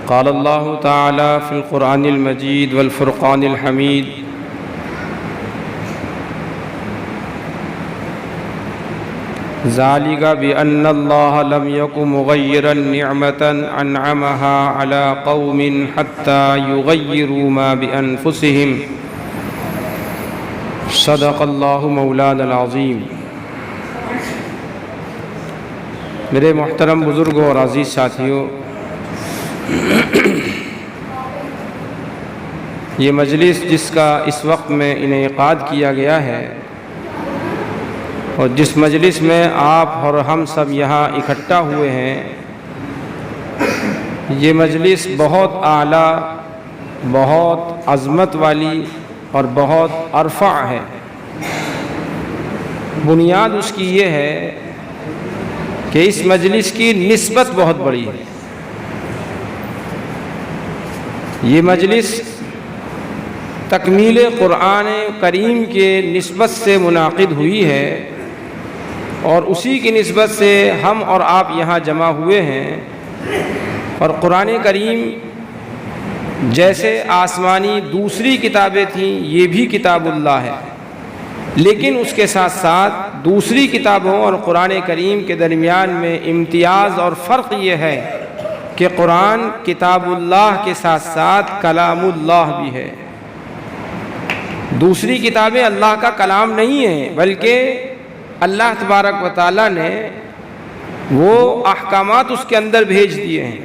قال اللہ تعالی فی القرآن المجید والفرقان الحمید ذالک بأن اللہ لم یک مغیرا نعمتا انعمها على قوم حتی یغیروا ما بانفسهم صدق اللہ مولانا العظیم۔ میرے محترم بزرگوں اور عزیز ساتھیوں، یہ مجلس جس کا اس وقت میں انعقاد کیا گیا ہے اور جس مجلس میں آپ اور ہم سب یہاں اکٹھا ہوئے ہیں، یہ مجلس بہت اعلیٰ، بہت عظمت والی اور بہت ارفع ہے۔ بنیاد اس کی یہ ہے کہ اس مجلس کی نسبت بہت بڑی ہے۔ یہ مجلس تکمیل قرآن کریم کے نسبت سے منعقد ہوئی ہے اور اسی کی نسبت سے ہم اور آپ یہاں جمع ہوئے ہیں، اور قرآن کریم جیسے آسمانی دوسری کتابیں تھیں، یہ بھی کتاب اللہ ہے، لیکن اس کے ساتھ ساتھ دوسری کتابوں اور قرآن کریم کے درمیان میں امتیاز اور فرق یہ ہے کہ قرآن کتاب اللہ کے ساتھ ساتھ کلام اللہ بھی ہے۔ دوسری کتابیں اللہ کا کلام نہیں ہیں، بلکہ اللہ تبارک و تعالیٰ نے وہ احکامات اس کے اندر بھیج دیے ہیں،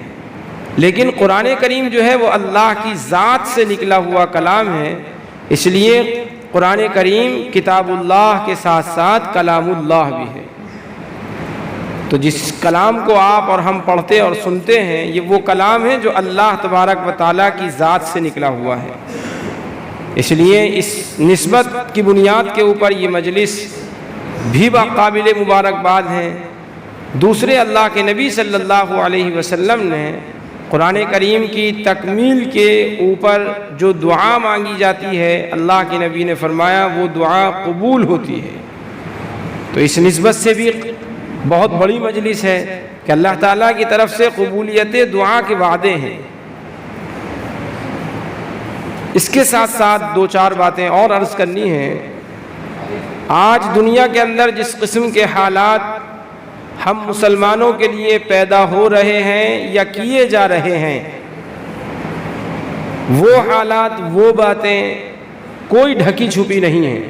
لیکن قرآن کریم جو ہے وہ اللہ کی ذات سے نکلا ہوا کلام ہے، اس لیے قرآن کریم کتاب اللہ کے ساتھ ساتھ کلام اللہ بھی ہے۔ تو جس کلام کو آپ اور ہم پڑھتے اور سنتے ہیں، یہ وہ کلام ہے جو اللہ تبارک و تعالیٰ کی ذات سے نکلا ہوا ہے۔ اس لیے اس نسبت کی بنیاد کے اوپر یہ مجلس بھی قابل مبارکباد ہے۔ دوسرے اللہ کے نبی صلی اللہ علیہ وسلم نے قرآن کریم کی تکمیل کے اوپر جو دعا مانگی جاتی ہے، اللہ کے نبی نے فرمایا وہ دعا قبول ہوتی ہے۔ تو اس نسبت سے بھی بہت بڑی مجلس ہے کہ اللہ تعالیٰ کی طرف سے قبولیت دعا کے وعدے ہیں۔ اس کے ساتھ ساتھ دو چار باتیں اور عرض کرنی ہیں۔ آج دنیا کے اندر جس قسم کے حالات ہم مسلمانوں کے لیے پیدا ہو رہے ہیں یا کیے جا رہے ہیں، وہ حالات، وہ باتیں کوئی ڈھکی چھپی نہیں ہیں،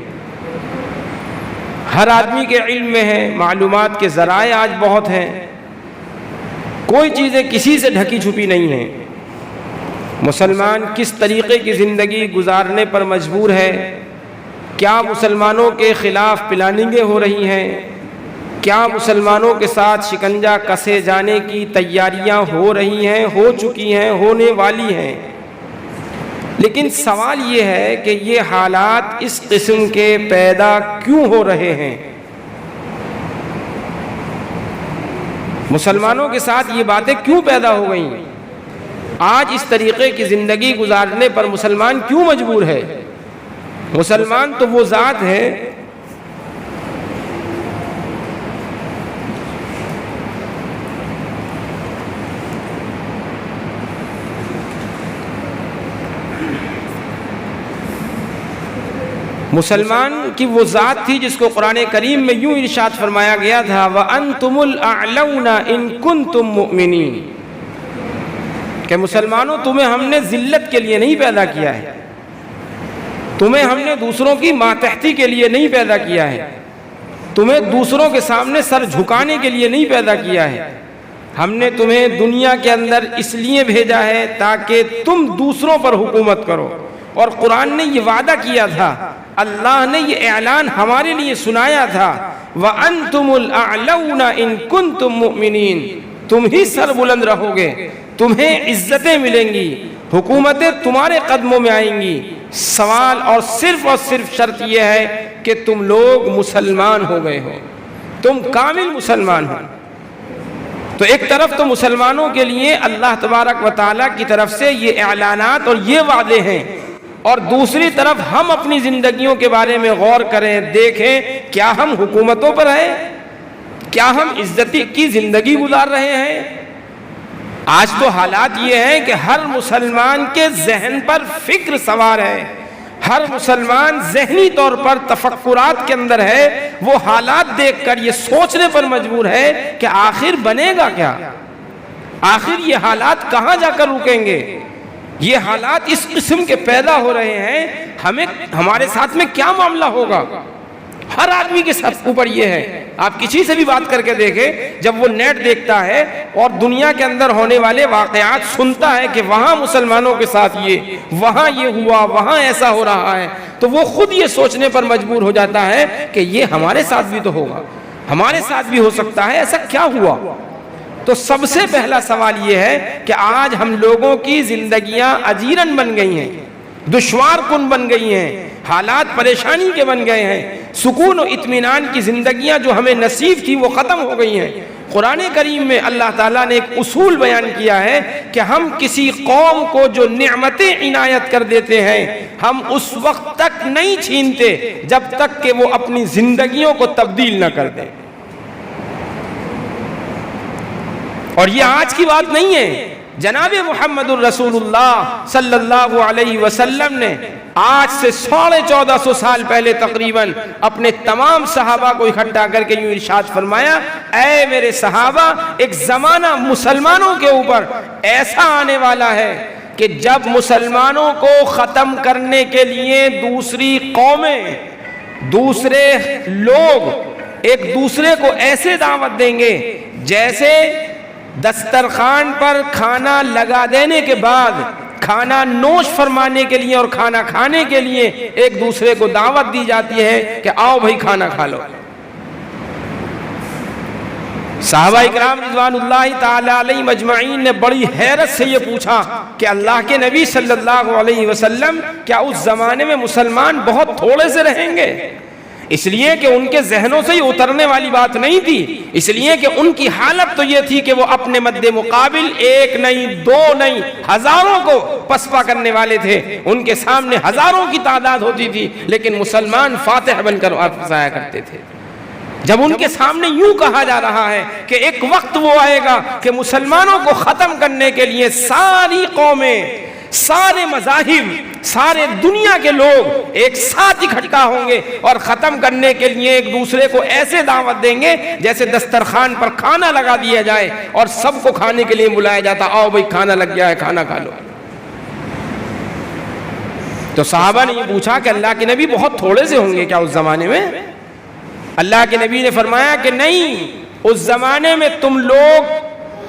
ہر آدمی کے علم میں ہے، معلومات کے ذرائع آج بہت ہیں، کوئی چیزیں کسی سے ڈھکی چھپی نہیں ہیں۔ مسلمان کس طریقے کی زندگی گزارنے پر مجبور ہے، کیا مسلمانوں کے خلاف پلاننگیں ہو رہی ہیں، کیا مسلمانوں کے ساتھ شکنجہ کسے جانے کی تیاریاں ہو رہی ہیں، ہو چکی ہیں، ہونے والی ہیں۔ لیکن سوال یہ ہے کہ یہ حالات اس قسم کے پیدا کیوں ہو رہے ہیں؟ مسلمانوں کے ساتھ یہ باتیں کیوں پیدا ہو گئیں؟ آج اس طریقے کی زندگی گزارنے پر مسلمان کیوں مجبور ہے؟ مسلمان تو وہ ذات ہے مسلمان کی وہ ذات تھی جس کو قرآن کریم میں یوں ارشاد فرمایا گیا تھا وَأَنْتُمُ الْأَعْلَوْنَ إِن كُنْتُم مُؤْمِنِينَ، کہ مسلمانوں تمہیں ہم نے ذلت کے لیے نہیں پیدا کیا ہے، تمہیں ہم نے دوسروں کی ماتحتی کے لیے نہیں پیدا کیا ہے، تمہیں دوسروں کے سامنے سر جھکانے کے لیے نہیں پیدا کیا ہے، ہم نے تمہیں دنیا کے اندر اس لیے بھیجا ہے تاکہ تم دوسروں پر حکومت کرو۔ اور قرآن نے یہ وعدہ کیا تھا، اللہ نے یہ اعلان ہمارے لیے سنایا تھا وَأَنْتُمُ الْأَعْلَوْنَ إِن كُنْتُم مُؤْمِنِينَ، تم ہی سر بلند رہو گے، تمہیں عزتیں ملیں گی، حکومتیں تمہارے قدموں میں آئیں گی، سوال اور صرف شرط یہ ہے کہ تم لوگ مسلمان ہو گئے ہو، تم کامل مسلمان ہو۔ تو ایک طرف تو مسلمانوں کے لیے اللہ تبارک و تعالیٰ کی طرف سے یہ اعلانات اور یہ وعدے ہیں، اور دوسری طرف ہم اپنی زندگیوں کے بارے میں غور کریں، دیکھیں کیا ہم حکومتوں پر ہیں، کیا ہم عزتی کی زندگی گزار رہے ہیں؟ آج تو حالات یہ ہیں کہ ہر مسلمان کے ذہن پر فکر سوار ہے، ہر مسلمان ذہنی طور پر تفکرات کے اندر ہے، وہ حالات دیکھ کر یہ سوچنے پر مجبور ہے کہ آخر بنے گا کیا، آخر یہ حالات کہاں جا کر رکیں گے، یہ حالات اس قسم کے پیدا ہو رہے ہیں، ہمارے ساتھ میں کیا معاملہ ہوگا۔ ہر آدمی کے ساتھ اوپر یہ ہے، آپ کسی سے بھی بات کر کے دیکھیں، جب وہ نیٹ دیکھتا ہے اور دنیا کے اندر ہونے والے واقعات سنتا ہے کہ وہاں مسلمانوں کے ساتھ یہ، وہاں یہ ہوا، وہاں ایسا ہو رہا ہے، تو وہ خود یہ سوچنے پر مجبور ہو جاتا ہے کہ یہ ہمارے ساتھ بھی تو ہوگا، ہمارے ساتھ بھی ہو سکتا ہے، ایسا کیا ہوا۔ تو سب سے پہلا سوال یہ ہے کہ آج ہم لوگوں کی زندگیاں اجیرن بن گئی ہیں، دشوار کن بن گئی ہیں، حالات پریشانی کے بن گئے ہیں، سکون و اطمینان کی زندگیاں جو ہمیں نصیب تھی وہ ختم ہو گئی ہیں۔ قرآن کریم میں اللہ تعالیٰ نے ایک اصول بیان کیا ہے کہ ہم کسی قوم کو جو نعمتیں عنایت کر دیتے ہیں، ہم اس وقت تک نہیں چھینتے جب تک کہ وہ اپنی زندگیوں کو تبدیل نہ کر دیں۔ اور یہ آج کی بات نہیں ہے، جناب محمد الرسول اللہ صلی اللہ علیہ وسلم نے آج سے 1450 سال پہلے تقریباً اپنے تمام صحابہ کو اکٹھا کر کے یوں ارشاد فرمایا، اے میرے صحابہ، ایک زمانہ مسلمانوں کے اوپر ایسا آنے والا ہے کہ جب مسلمانوں کو ختم کرنے کے لیے دوسری قومیں، دوسرے لوگ ایک دوسرے کو ایسے دعوت دیں گے جیسے دسترخوان پر کھانا لگا دینے کے بعد کھانا نوش فرمانے کے لیے اور کھانا کھانے کے لیے ایک دوسرے کو دعوت دی جاتی ہے کہ آؤ بھائی کھانا کھا لو۔ صحابہ اکرام رضوان اللہ تعالی علیہ مجمعین نے بڑی حیرت سے یہ پوچھا کہ اللہ کے نبی صلی اللہ علیہ وسلم، کیا اس زمانے میں مسلمان بہت تھوڑے سے رہیں گے؟ اس لیے کہ ان کے ذہنوں سے ہی اترنے والی بات نہیں تھی، اس لیے کہ ان کی حالت تو یہ تھی کہ وہ اپنے مد مقابل ایک نہیں، دو نہیں، ہزاروں کو پسپا کرنے والے تھے، ان کے سامنے ہزاروں کی تعداد ہوتی تھی، لیکن مسلمان فاتح بن کر افزایا کرتے تھے۔ جب ان کے سامنے یوں کہا جا رہا ہے کہ ایک وقت وہ آئے گا کہ مسلمانوں کو ختم کرنے کے لیے ساری قومیں، سارے مذاہب، سارے دنیا کے لوگ ایک ساتھ اکٹھا ہوں گے اور ختم کرنے کے لیے ایک دوسرے کو ایسے دعوت دیں گے جیسے دسترخوان پر کھانا لگا دیا جائے اور سب کو کھانے کے لیے بلایا جاتا، آؤ بھائی کھانا لگ گیا ہے، کھانا کھا لو۔ تو صحابہ نے یہ پوچھا کہ اللہ کے نبی بہت تھوڑے سے ہوں گے کیا اس زمانے میں؟ اللہ کے نبی نے فرمایا کہ نہیں، اس زمانے میں تم لوگ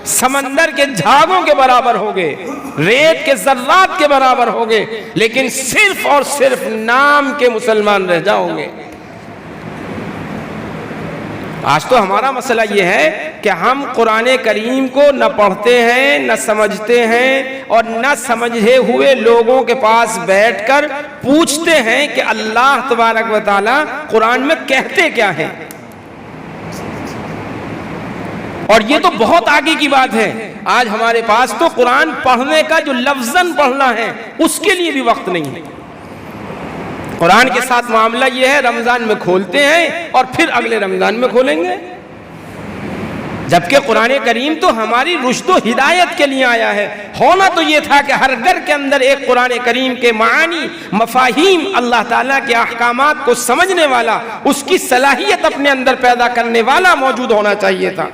سمندر کے جھاگوں کے برابر ہوگے، ریت کے ذرات کے برابر ہوگے، لیکن صرف اور صرف نام کے مسلمان رہ جاؤ گے۔ آج تو ہمارا مسئلہ یہ ہے کہ ہم قرآن کریم کو نہ پڑھتے ہیں، نہ سمجھتے ہیں، اور نہ سمجھے ہوئے لوگوں کے پاس بیٹھ کر پوچھتے ہیں کہ اللہ تبارک و تعالیٰ قرآن میں کہتے کیا ہیں۔ اور یہ تو بہت آگے کی بات ہے، آج ہمارے پاس تو قرآن پڑھنے کا جو لفظاً پڑھنا ہے اس کے لیے بھی وقت نہیں ہے۔ قرآن کے ساتھ معاملہ یہ ہے، رمضان میں کھولتے ہیں اور پھر اگلے رمضان میں کھولیں گے، جبکہ قرآن کریم تو ہماری رشد و ہدایت کے لیے آیا ہے۔ ہونا تو یہ تھا کہ ہر گھر کے اندر ایک قرآن کریم کے معانی، مفاہیم، اللہ تعالیٰ کے احکامات کو سمجھنے والا، اس کی صلاحیت اپنے اندر پیدا کرنے والا موجود ہونا چاہیے تھا،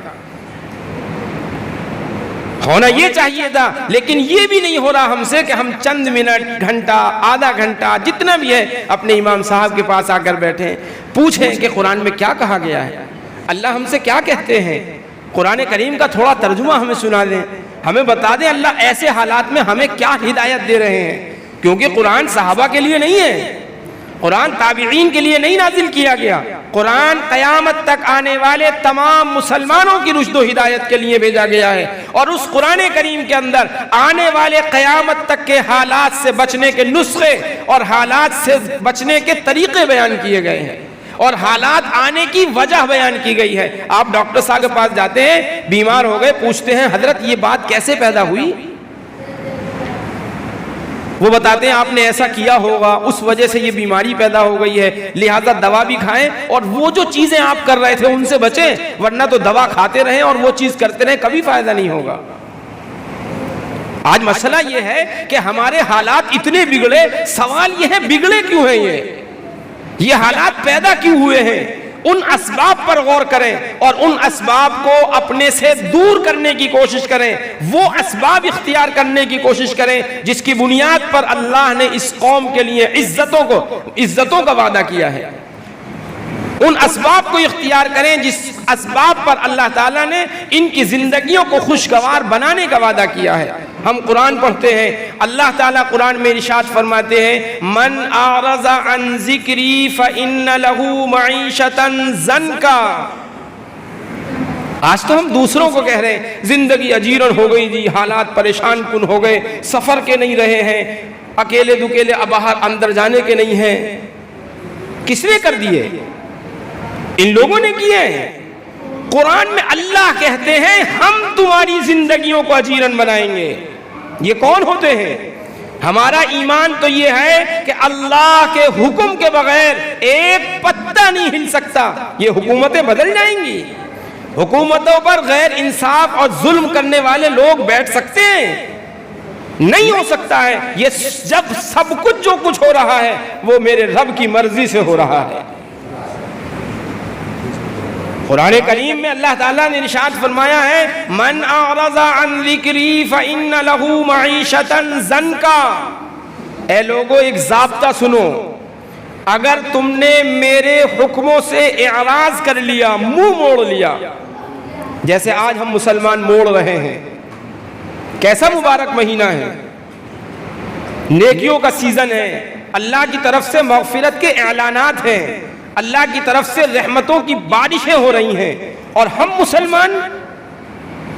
ہونا یہ چاہیے تھا، لیکن یہ بھی نہیں ہو رہا ہم سے کہ ہم چند منٹ، گھنٹہ، آدھا گھنٹہ، جتنا بھی ہے اپنے امام صاحب کے پاس آ کر بیٹھیں، پوچھیں کہ قرآن میں کیا کہا گیا ہے، اللہ ہم سے کیا کہتے ہیں، قرآن کریم کا تھوڑا ترجمہ ہمیں سنا دیں، ہمیں بتا دیں اللہ ایسے حالات میں ہمیں کیا ہدایت دے رہے ہیں، کیونکہ قرآن صحابہ کے لیے نہیں ہے، قرآن تابعین کے لیے نہیں نازل کیا گیا، قرآن قیامت تک آنے والے تمام مسلمانوں کی رشد و ہدایت کے لیے بھیجا گیا ہے، اور اس قرآن کریم کے اندر آنے والے قیامت تک کے حالات سے بچنے کے نسخے اور حالات سے بچنے کے طریقے بیان کیے گئے ہیں، اور حالات آنے کی وجہ بیان کی گئی ہے۔ آپ ڈاکٹر صاحب کے پاس جاتے ہیں، بیمار ہو گئے، پوچھتے ہیں حضرت یہ بات کیسے پیدا ہوئی، وہ بتاتے ہیں آپ نے ایسا کیا ہوگا، اس وجہ سے یہ بیماری پیدا ہو گئی ہے، لہذا دوا بھی کھائیں اور وہ جو چیزیں آپ کر رہے تھے ان سے بچیں، ورنہ تو دوا کھاتے رہیں اور وہ چیز کرتے رہیں، کبھی فائدہ نہیں ہوگا۔ آج مسئلہ یہ ہے کہ ہمارے حالات اتنے بگڑے، سوال یہ ہے بگڑے کیوں ہیں؟ یہ حالات پیدا کیوں ہوئے ہیں؟ ان اسباب پر غور کریں اور ان اسباب کو اپنے سے دور کرنے کی کوشش کریں، وہ اسباب اختیار کرنے کی کوشش کریں جس کی بنیاد پر اللہ نے اس قوم کے لیے عزتوں کا وعدہ کیا ہے۔ ان اسباب کو اختیار کریں جس اسباب پر اللہ تعالیٰ نے ان کی زندگیوں کو خوشگوار بنانے کا وعدہ کیا ہے۔ ہم قرآن پڑھتے ہیں، اللہ تعالیٰ قرآن میں ارشاد فرماتے ہیں من اعرض عن ذکری فإن له معیشة ضنکا۔ آج تو ہم دوسروں کو کہہ رہے ہیں زندگی اجیرن ہو گئی جی، حالات پریشان کن ہو گئے، سفر کے نہیں رہے ہیں، اکیلے دکیلے باہر اندر جانے کے نہیں ہیں۔ کس نے کر دیے؟ ان لوگوں نے کیے ہیں۔ قرآن میں اللہ کہتے ہیں ہم تمہاری زندگیوں کو اجیرن بنائیں گے۔ یہ کون ہوتے ہیں؟ ہمارا ایمان تو یہ ہے کہ اللہ کے حکم کے بغیر ایک پتہ نہیں ہل سکتا۔ یہ حکومتیں بدل جائیں گی، حکومتوں پر غیر انصاف اور ظلم کرنے والے لوگ بیٹھ سکتے ہیں؟ نہیں ہو سکتا ہے۔ یہ جب سب کچھ جو کچھ ہو رہا ہے وہ میرے رب کی مرضی سے ہو رہا ہے۔ قرآن کریم میں اللہ تعالیٰ نے ارشاد فرمایا ہے من اعرض عن ذکری فإن له معیشة ضنکا۔ اے لوگوں ایک ضابطہ سنو، اگر تم نے میرے حکموں سے اعراض کر لیا، منہ موڑ لیا، جیسے آج ہم مسلمان موڑ رہے ہیں، کیسا مبارک مہینہ ہے، نیکیوں کا سیزن ہے، اللہ کی طرف سے مغفرت کے اعلانات ہیں، اللہ کی طرف سے رحمتوں کی بارشیں ہو رہی ہیں، اور ہم مسلمان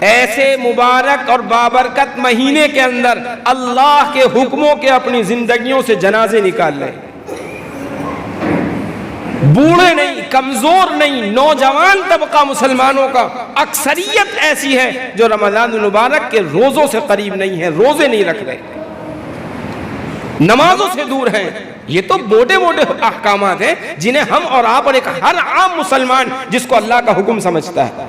ایسے مبارک اور بابرکت مہینے کے اندر اللہ کے حکموں کے اپنی زندگیوں سے جنازے نکال رہے ہیں۔ بوڑھے نہیں، کمزور نہیں، نوجوان طبقہ مسلمانوں کا اکثریت ایسی ہے جو رمضان المبارک کے روزوں سے قریب نہیں ہے، روزے نہیں رکھ رہے، نمازوں سے دور ہیں۔ یہ تو موٹے موٹے احکامات ہیں جنہیں ہم اور آپ اور ایک ہر عام مسلمان جس کو اللہ کا حکم سمجھتا ہے،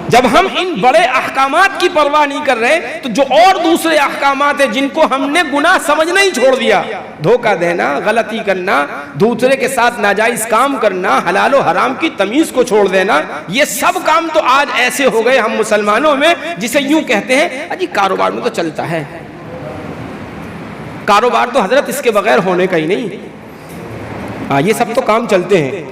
جب ہم ان بڑے احکامات کی پرواہ نہیں کر رہے تو جو اور دوسرے احکامات ہیں جن کو ہم نے گناہ سمجھنا ہی چھوڑ دیا، دھوکہ دینا، غلطی کرنا، دوسرے کے ساتھ ناجائز کام کرنا، حلال و حرام کی تمیز کو چھوڑ دینا، یہ سب کام تو آج ایسے ہو گئے ہم مسلمانوں میں جسے یوں کہتے ہیں اجی کاروبار میں تو چلتا ہے، کاروبار تو حضرت اس کے بغیر ہونے کا ہی نہیں، یہ سب تو کام چلتے ہیں۔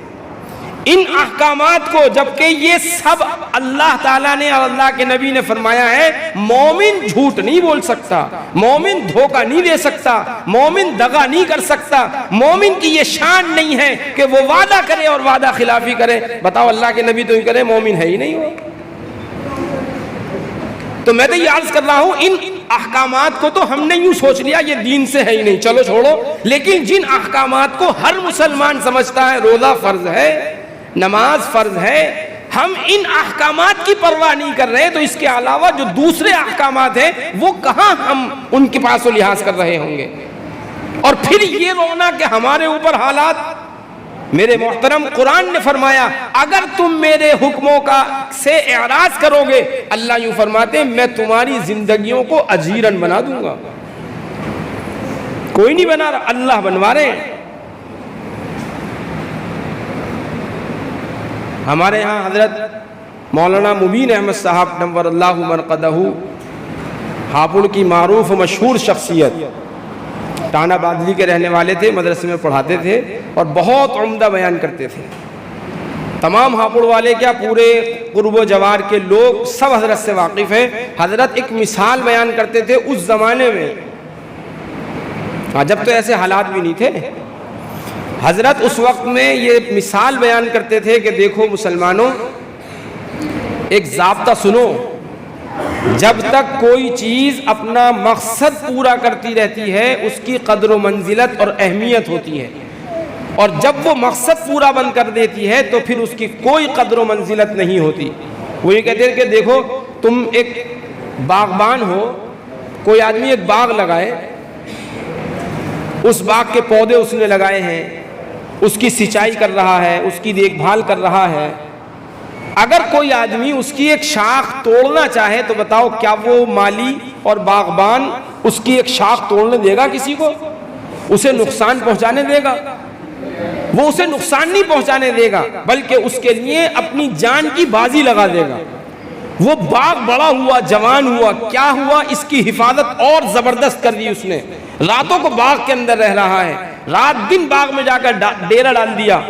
ان احکامات کو، جبکہ یہ سب اللہ تعالیٰ نے اور اللہ کے نبی نے فرمایا ہے مومن جھوٹ نہیں بول سکتا، مومن دھوکہ نہیں دے سکتا، مومن دغا نہیں کر سکتا، مومن کی یہ شان نہیں ہے کہ وہ وعدہ کرے اور وعدہ خلافی کرے۔ بتاؤ اللہ کے نبی تو ہی کرے، مومن ہے ہی نہیں وہ۔ تو میں تو یہ عرض کر رہا ہوں ان احکامات کو تو ہم نے یوں سوچ لیا یہ دین سے ہے ہی نہیں، چلو چھوڑو، لیکن جن احکامات کو ہر مسلمان سمجھتا ہے روزہ فرض ہے، نماز فرض ہے، ہم ان احکامات کی پرواہ نہیں کر رہے تو اس کے علاوہ جو دوسرے احکامات ہیں وہ کہاں ہم ان کے پاس و لحاظ کر رہے ہوں گے؟ اور پھر یہ رونا کہ ہمارے اوپر حالات، میرے محترم قرآن نے فرمایا اگر تم میرے حکموں کا سے اعراض کرو گے، اللہ یوں فرماتے ہیں میں تمہاری زندگیوں کو اجیرن بنا دوں گا۔ کوئی نہیں بنا رہا، اللہ بنوا رہے ہیں۔ ہمارے ہاں حضرت مولانا مبین احمد صاحب نور اللہ مرقدہ ہاپوڑ کی معروف و مشہور شخصیت، ٹانا بادلی کے رہنے والے تھے، مدرسے میں پڑھاتے تھے اور بہت عمدہ بیان کرتے تھے۔ تمام ہاپوڑ والے کیا پورے قرب و جوار کے لوگ سب حضرت سے واقف ہیں۔ حضرت ایک مثال بیان کرتے تھے اس زمانے میں، جب تو ایسے حالات بھی نہیں تھے، حضرت اس وقت میں یہ مثال بیان کرتے تھے کہ دیکھو مسلمانوں ایک ضابطہ سنو، جب تک کوئی چیز اپنا مقصد پورا کرتی رہتی ہے اس کی قدر و منزلت اور اہمیت ہوتی ہے، اور جب وہ مقصد پورا بند کر دیتی ہے تو پھر اس کی کوئی قدر و منزلت نہیں ہوتی۔ وہ یہ کہتے ہیں کہ دیکھو تم ایک باغبان ہو، کوئی آدمی ایک باغ لگائے، اس باغ کے پودے اس نے لگائے ہیں، اس کی سینچائی کر رہا ہے، اس کی دیکھ بھال کر رہا ہے، اگر کوئی آدمی اس کی ایک شاخ توڑنا چاہے تو بتاؤ کیا وہ مالی اور باغبان اس کی ایک شاخ توڑنے دے گا کسی کو؟ اسے نقصان پہنچانے دے گا؟ وہ اسے نقصان نہیں پہنچانے دے گا، بلکہ اس کے لیے اپنی جان کی بازی لگا دے گا۔ وہ باغ بڑا ہوا، جوان ہوا، کیا ہوا؟ اس کی حفاظت اور زبردست کر دی اس نے۔ راتوں کو باغ کے اندر رہ رہا ہے، رات دن باغ میں جا کر ڈیرا ڈال دیا،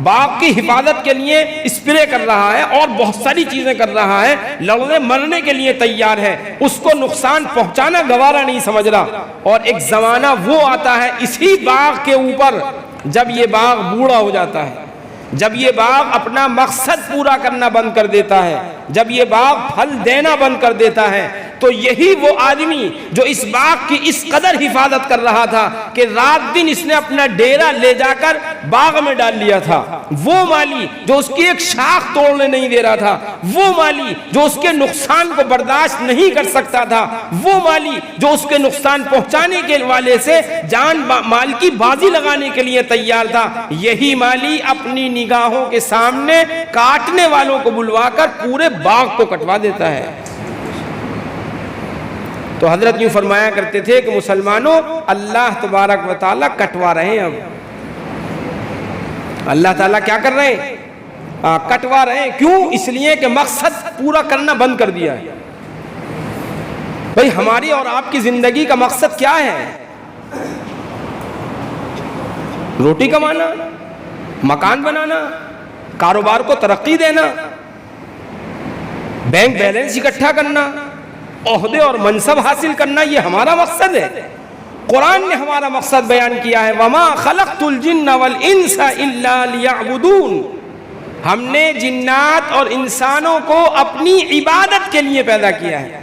باغ کی حفاظت کے لیے اسپرے کر رہا ہے اور بہت ساری چیزیں کر رہا ہے، لڑنے مرنے کے لیے تیار ہے، اس کو نقصان پہنچانا گوارا نہیں سمجھ رہا۔ اور ایک زمانہ وہ آتا ہے اسی باغ کے اوپر جب یہ باغ بوڑھا ہو جاتا ہے، جب یہ باغ اپنا مقصد پورا کرنا بند کر دیتا ہے، جب یہ باغ پھل دینا بند کر دیتا ہے، تو یہی وہ آدمی جو اس باغ کی اس قدر حفاظت کر رہا تھا کہ رات دن اس نے اپنا ڈیرا لے جا کر باغ میں ڈال لیا تھا، وہ مالی جو اس کی ایک شاخ توڑنے نہیں دے رہا تھا، وہ مالی جو اس کے نقصان کو برداشت نہیں کر سکتا تھا، وہ مالی جو اس کے نقصان پہنچانے کے والے سے جان مال کی بازی لگانے کے لیے تیار تھا، یہی مالی اپنی نگاہوں کے سامنے کاٹنے والوں کو بلوا کر پورے باغ کو کٹوا دیتا ہے۔ تو حضرت یوں فرمایا کرتے تھے کہ مسلمانوں، اللہ تبارک و تعالیٰ کٹوا رہے ہیں، اب اللہ تعالیٰ کیا کر رہے ہیں؟ کٹوا رہے ہیں۔ کیوں؟ اس لیے کہ مقصد پورا کرنا بند کر دیا ہے۔ بھئی ہماری اور آپ کی زندگی کا مقصد کیا ہے؟ روٹی کمانا، مکان بنانا، کاروبار کو ترقی دینا، بینک بیلنس اکٹھا کرنا، عہدے اور منصب حاصل کرنا، یہ ہمارا مقصد ہے۔ قرآن نے ہمارا مقصد بیان کیا ہے، وَمَا خَلَقْتُ الْجِنَّ وَالْإِنسَ إِلَّا لِيَعْبُدُونَ، ہم نے جنات اور انسانوں کو اپنی عبادت کے لیے پیدا کیا ہے۔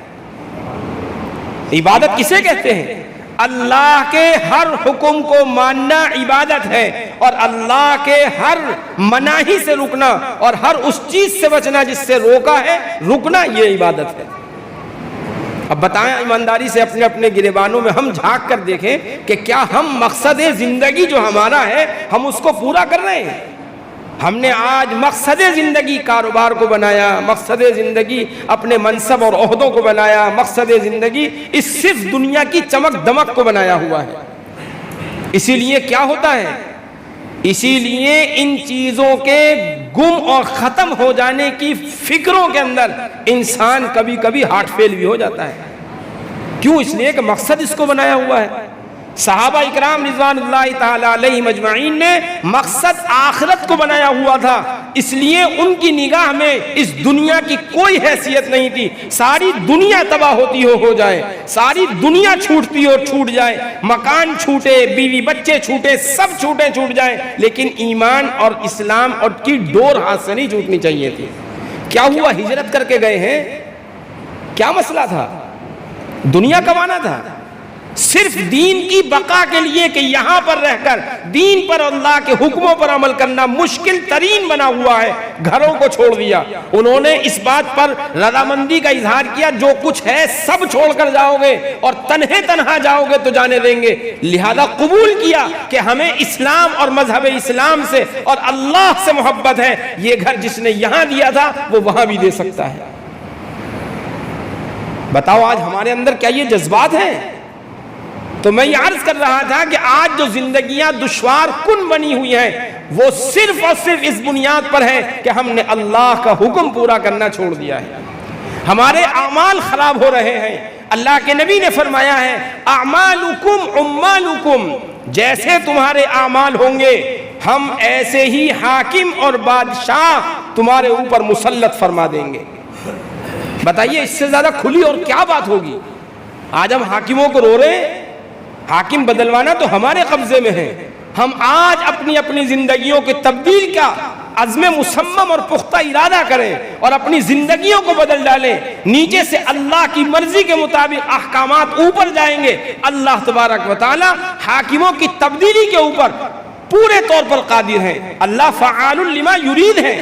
عبادت کسے کہتے ہیں؟ اللہ کے ہر حکم کو ماننا عبادت ہے، اور اللہ کے ہر مناہی سے رکنا اور ہر اس چیز سے بچنا جس سے روکا ہے رکنا، یہ عبادت ہے۔ اب بتائیں ایمانداری سے اپنے اپنے گریبانوں میں ہم جھانک کر دیکھیں کہ کیا ہم مقصد زندگی جو ہمارا ہے ہم اس کو پورا کر رہے ہیں؟ ہم نے آج مقصد زندگی کاروبار کو بنایا، مقصد زندگی اپنے منصب اور عہدوں کو بنایا، مقصد زندگی اس صرف دنیا کی چمک دمک کو بنایا ہوا ہے۔ اسی لیے کیا ہوتا ہے؟ اسی لیے ان چیزوں کے گم اور ختم ہو جانے کی فکروں کے اندر انسان کبھی کبھی ہارٹ فیل بھی ہو جاتا ہے۔ کیوں؟ اس لیے کہ مقصد اس کو بنایا ہوا ہے۔ صحابہ اکرام رضوان اللہ تعالی علیہم اجمعین نے مقصد آخرت کو بنایا ہوا تھا، اس لیے ان کی نگاہ میں اس دنیا کی کوئی حیثیت نہیں تھی۔ ساری دنیا تباہ ہوتی ہو جائے، ساری دنیا چھوٹتی ہو چھوٹ جائے، مکان چھوٹے، بیوی بچے چھوٹے، سب چھوٹ جائیں، لیکن ایمان اور اسلام اور کی ڈور ہاتھ سے نہیں چھوٹنی چاہیے تھی۔ کیا ہوا؟ ہجرت کر کے گئے ہیں، کیا مسئلہ تھا؟ دنیا کمانا تھا، صرف دین کی بقا کے لیے کہ یہاں پر رہ کر دین پر اللہ کے حکموں پر عمل کرنا مشکل ترین بنا ہوا ہے، گھروں کو چھوڑ دیا۔ انہوں نے اس بات پر رضامندی کا اظہار کیا، جو کچھ ہے سب چھوڑ کر جاؤ گے اور تنہا جاؤ گے تو جانے دیں گے، لہذا قبول کیا کہ ہمیں اسلام اور مذہب اسلام سے اور اللہ سے محبت ہے، یہ گھر جس نے یہاں دیا تھا وہ وہاں بھی دے سکتا ہے۔ بتاؤ آج ہمارے اندر کیا یہ جذبات ہیں؟ تو میں یہ عرض کر رہا تھا کہ آج جو زندگیاں دشوار کن بنی ہوئی ہیں وہ صرف اور صرف اس بنیاد پر ہے کہ ہم نے اللہ کا حکم پورا کرنا چھوڑ دیا ہے، ہمارے اعمال خراب ہو رہے ہیں۔ اللہ کے نبی نے فرمایا ہے، اعمالکم عمالکم، جیسے تمہارے اعمال ہوں گے ہم ایسے ہی حاکم اور بادشاہ تمہارے اوپر مسلط فرما دیں گے۔ بتائیے اس سے زیادہ کھلی اور کیا بات ہوگی؟ آج ہم حاکموں کو رو رہے ہیں، حاکم بدلوانا تو ہمارے قبضے میں ہے۔ ہم آج اپنی زندگیوں کی تبدیل کا عزم مصمم اور پختہ ارادہ کریں اور اپنی زندگیوں کو بدل ڈالیں، نیچے سے اللہ کی مرضی کے مطابق احکامات اوپر جائیں گے۔ اللہ تبارک و تعالی حاکموں کی تبدیلی کے اوپر پورے طور پر قادر ہے، اللہ فعال لما یرید ہے۔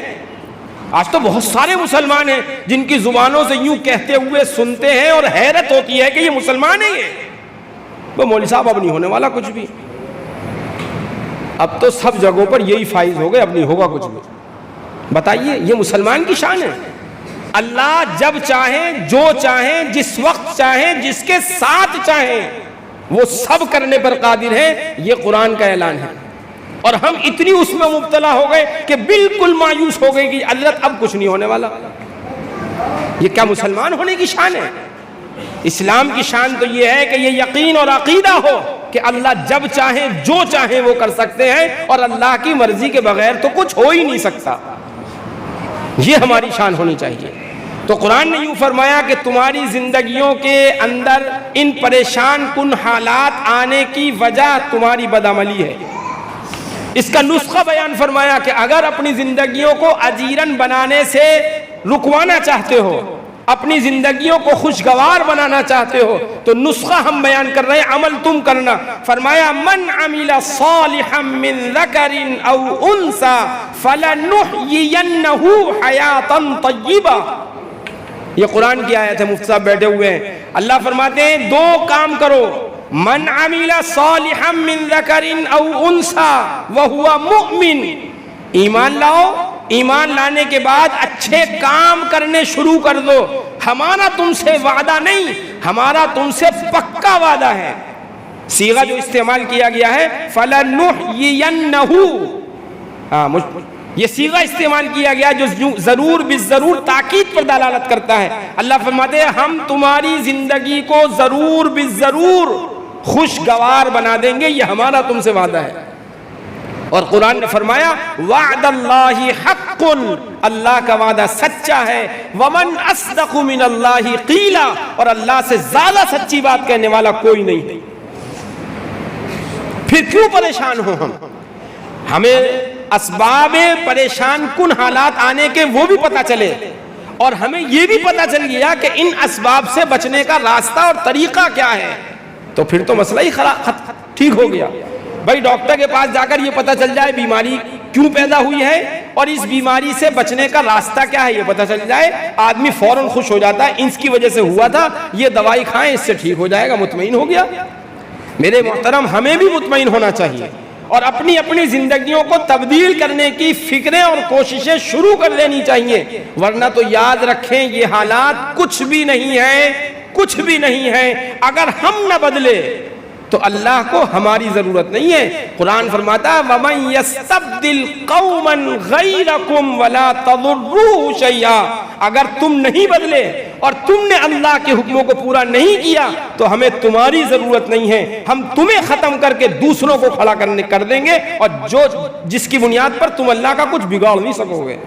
آج تو بہت سارے مسلمان ہیں جن کی زبانوں سے یوں کہتے ہوئے سنتے ہیں اور حیرت ہوتی ہے کہ یہ مسلمان ہیں، وہ مولوی صاحب اب نہیں ہونے والا کچھ بھی، اب تو سب جگہوں پر یہی فائز ہو گئے، اب نہیں ہوگا کچھ بھی۔ بتائیے یہ مسلمان کی شان ہے؟ اللہ جب چاہیں، جو چاہیں، جس وقت چاہیں، جس کے ساتھ چاہیں، وہ سب کرنے پر قادر ہے، یہ قرآن کا اعلان ہے۔ اور ہم اتنی اس میں مبتلا ہو گئے کہ بالکل مایوس ہو گئے کہ اللہ اب کچھ نہیں ہونے والا۔ یہ کیا مسلمان ہونے کی شان ہے؟ اسلام کی شان تو یہ ہے کہ یہ یقین اور عقیدہ ہو کہ اللہ جب چاہیں، جو چاہیں وہ کر سکتے ہیں، اور اللہ کی مرضی کے بغیر تو کچھ ہو ہی نہیں سکتا۔ یہ ہماری شان ہونی چاہیے۔ تو قرآن نے یوں فرمایا کہ تمہاری زندگیوں کے اندر ان پریشان کن حالات آنے کی وجہ تمہاری بدعملی ہے۔ اس کا نسخہ بیان فرمایا کہ اگر اپنی زندگیوں کو اجیرن بنانے سے رکوانا چاہتے ہو، اپنی زندگیوں کو خوشگوار بنانا چاہتے ہو، تو نسخہ ہم بیان کر رہے ہیں، عمل تم کرنا۔ فرمایا من عمل صالحا من ذکر او انثى فلنحيينه حیاتا طیبہ۔ یہ قرآن کی آیت ہے، مفتی صاحب بیٹھے ہوئے ہیں۔ اللہ فرماتے ہیں دو کام کرو، من عمل صالحا من ذکر او انثى وهو مؤمن، ایمان لاؤ، ایمان لانے کے بعد اچھے کام کرنے شروع کر دو۔ ہمارا تم سے وعدہ نہیں، ہمارا تم سے پکا وعدہ ہے۔ صیغہ جو استعمال کیا گیا ہے فَلَنُحْيِيَنَّهُ، یہ صیغہ استعمال کیا گیا جو ضرور بالضرور تاکید پر دلالت کرتا ہے۔ اللہ فرماتے ہیں ہم تمہاری زندگی کو ضرور بالضرور خوشگوار بنا دیں گے، یہ ہمارا تم سے وعدہ ہے۔ اور قرآن نے فرمایا وعد اللہ حق، اللہ کا وعدہ سچا ہے، ومن اصدق من اللہ قیلا، اور اللہ سے زیادہ سچی بات کہنے والا کوئی نہیں۔ پھر کیوں پریشان ہو ہمیں اسباب پریشان کن حالات آنے کے وہ بھی پتہ چلے، اور ہمیں یہ بھی پتہ چل گیا کہ ان اسباب سے بچنے کا راستہ اور طریقہ کیا ہے، تو پھر تو مسئلہ ہی ٹھیک ہو گیا۔ بھائی ڈاکٹر کے پاس جا کر یہ پتہ چل جائے بیماری کیوں پیدا ہوئی ہے اور اس بیماری سے بچنے کا راستہ کیا ہے، یہ پتہ چل جائے، آدمی فوراً خوش ہو جاتا ہے، اس کی وجہ سے ہوا تھا، یہ دوائی کھائیں اس سے ٹھیک ہو جائے گا، مطمئن ہو گیا۔ میرے محترم ہمیں بھی مطمئن ہونا چاہیے اور اپنی اپنی زندگیوں کو تبدیل کرنے کی فکریں اور کوششیں شروع کر لینی چاہیے، ورنہ تو یاد رکھیں یہ حالات کچھ بھی نہیں ہے، کچھ بھی نہیں ہے۔ اگر ہم نہ بدلے تو اللہ کو ہماری ضرورت نہیں ہے۔ قرآن فرماتا ہے وَمَن يَسْتَبْدِلْ قَوْمًا غَيْرَكُمْ وَلَا تَضُرُّوهُ شَيْئًا، اگر تم نہیں بدلے اور تم نے اللہ کے حکموں کو پورا نہیں کیا تو ہمیں تمہاری ضرورت نہیں ہے، ہم تمہیں ختم کر کے دوسروں کو کھڑا کر دیں گے، اور جس کی بنیاد پر تم اللہ کا کچھ بگاڑ نہیں سکو گے۔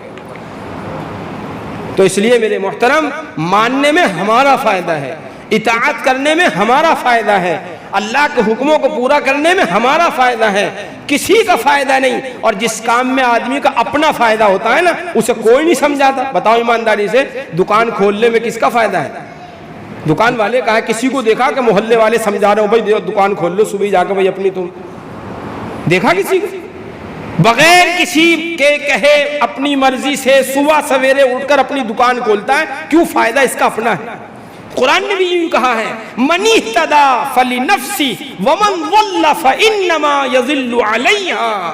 تو اس لیے میرے محترم ماننے میں ہمارا فائدہ ہے، اطاعت کرنے میں ہمارا فائدہ ہے، اللہ کے حکموں کو پورا کرنے میں ہمارا فائدہ ہے، کسی کا فائدہ نہیں۔ اور جس کام میں آدمی کا اپنا فائدہ ہوتا ہے نا، اسے کوئی نہیں سمجھاتا۔ بتاؤ ایمانداری سے، دکان کھولنے میں کس کا فائدہ ہے؟ دکان والے کا ہے۔ کسی کو دیکھا کہ محلے والے سمجھا رہے ہو بھائی دکان کھول لو، صبح جا کے بھائی اپنی تم دیکھا کسی کو؟ بغیر کسی کے کہے اپنی مرضی سے صبح سویرے اٹھ کر اپنی دکان کھولتا ہے، کیوں؟ فائدہ اس کا اپنا ہے۔ قرآن نے بھی یوں کہا ہے من اہتدی فلنفسی ومن ضل فانما یضل علیہا،